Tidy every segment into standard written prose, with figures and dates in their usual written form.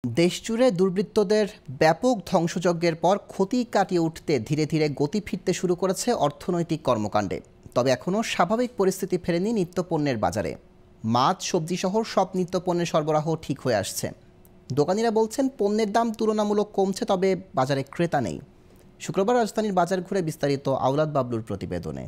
দেশজুড়ে দুর্বৃত্তদের ব্যাপক ধ্বংসযজ্ঞের পর ক্ষতি কাটিয়ে উঠতে ধীরে ধীরে গতি ফিরতে শুরু করেছে অর্থনৈতিক কর্মকাণ্ডে। তবে এখনও স্বাভাবিক পরিস্থিতি ফেরেনি নিত্যপণ্যের বাজারে। মাছ, সবজি সহ সব নিত্যপণ্যের সরবরাহ ঠিক হয়ে আসছে। দোকানিরা বলছেন পণ্যের দাম তুলনামূলক কমছে, তবে বাজারে ক্রেতা নেই। শুক্রবার রাজধানীর বাজার ঘুরে বিস্তারিত আওলাদ বাবলুর প্রতিবেদনে।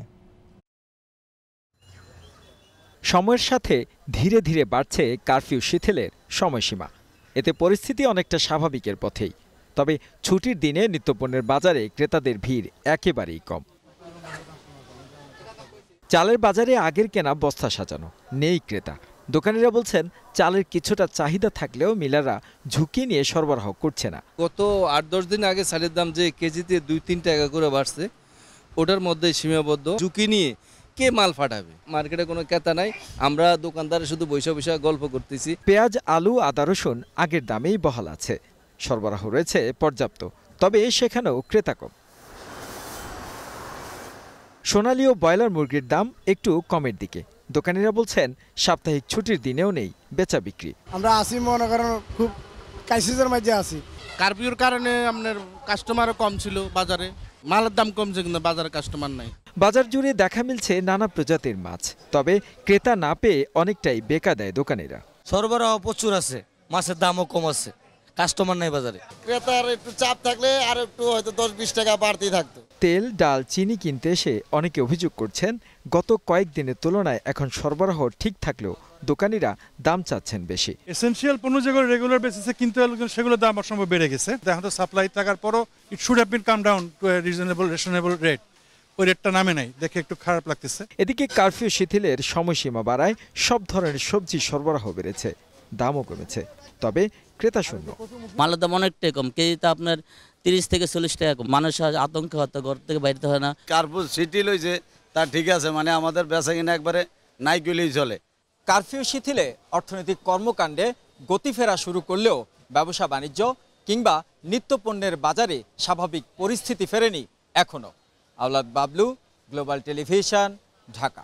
সময়ের সাথে ধীরে ধীরে বাড়ছে কারফিউ শিথিলের সময়সীমা। এতে পরিস্থিতি অনেকটা স্বাভাবিকের পথেই। তবে ছুটির দিনে নিত্যপণ্যের বাজারে ক্রেতাদের ভিড় একেবারেই কম। চালের বাজারে আগের কেনা বস্তা সাজানো, নেই ক্রেতা। দোকানিরা বলছেন চালের কিছুটা চাহিদা থাকলেও মিলাররা ঝুঁকি নিয়ে সরবরাহ করছে না। গত ৮-১০ দিন আগে চালের দাম যে কেজিতে ২-৩ টাকা করে বাড়ছে, ওটার মধ্যে সীমাবদ্ধ। ঝুঁকি নিয়ে কে মাল ফাটাবে? মার্কেটে কোনো ক্রেতা নাই, আমরা দোকানদারে শুধু বৈশা বৈশা গল্প করতেছি। পেঁয়াজ, আলু, আদা, রসুন আগের দামেই বহাল আছে। সরবরাহ রয়েছে পর্যাপ্ত, তবে সেখানেও ক্রেতা কম। সোনালী ও ব্রয়লার মুরগির দাম একটু কমের দিকে। দোকানিরা বলছেন সাপ্তাহিক ছুটির দিনেও নেই বেচা বিক্রি। আমরা আসি মনে করেন খুব ক্রাইসিসের মাঝে আছি। কারফিউর কারণে আপনার কাস্টমারও কম ছিল বাজারে, মালের দাম কমছে কিন্তু বাজারে কাস্টমার নাই। বাজার জুড়ে দেখা মিলছে নানা প্রজাতির মাছ, তবে ক্রেতা না পেয়ে অনেকটাই বেকা দেয় দোকানিরা। সরবরাহ প্রচুর আছে, মাছের দামও কম আছে, কাস্টমার নাই বাজারে। ক্রেতার একটু চাপ থাকলে আর একটু হয়তো 10-20 টাকা বাড়তি থাকতো। তেল, ডাল, চিনি কিনতে এসে অনেকে অভিযোগ করছেন গত কয়েকদিনের তুলনায় এখন সরবরাহ ঠিক থাকলেও দোকানিরা দাম চাচ্ছেন বেশি। এসেনশিয়াল পণ্য যেগুলো রেগুলার বেসিসে কিনতে হলে সেগুলোর দাম অসম্ভব বেড়ে গেছে। এখন তো সাপ্লাই থাকার পরও it should have been come down to a reasonable rate. ওই রেটটা নামে নাই, দেখে একটু খারাপ লাগতেছে। এদিকে কারফিউ শিথিলের সময়সীমা বাড়ায় সব ধরনের সবজি সরবরাহ বেড়েছে, দামও কমেছে, তবে ক্রেতা শূন্য। মালের দাম অনেকটাই কম, কেজিতে আপনার 30 থেকে 40 টাকা কম। মানুষ আতঙ্কে হয়তো ঘর থেকে বাইরে হয় না। কারফিউ শিথিল হয়েছে, তা ঠিক আছে, মানে আমাদের বেচা কিনা একবারে নাই গেলেই চলে। কারফিউ শিথিলে অর্থনৈতিক কর্মকাণ্ডে গতি ফেরা শুরু করলেও ব্যবসা বাণিজ্য কিংবা নিত্যপণ্যের বাজারে স্বাভাবিক পরিস্থিতি ফেরেনি এখনো। আওলাদ বাবলু, গ্লোবাল টেলিভিশন, ঢাকা।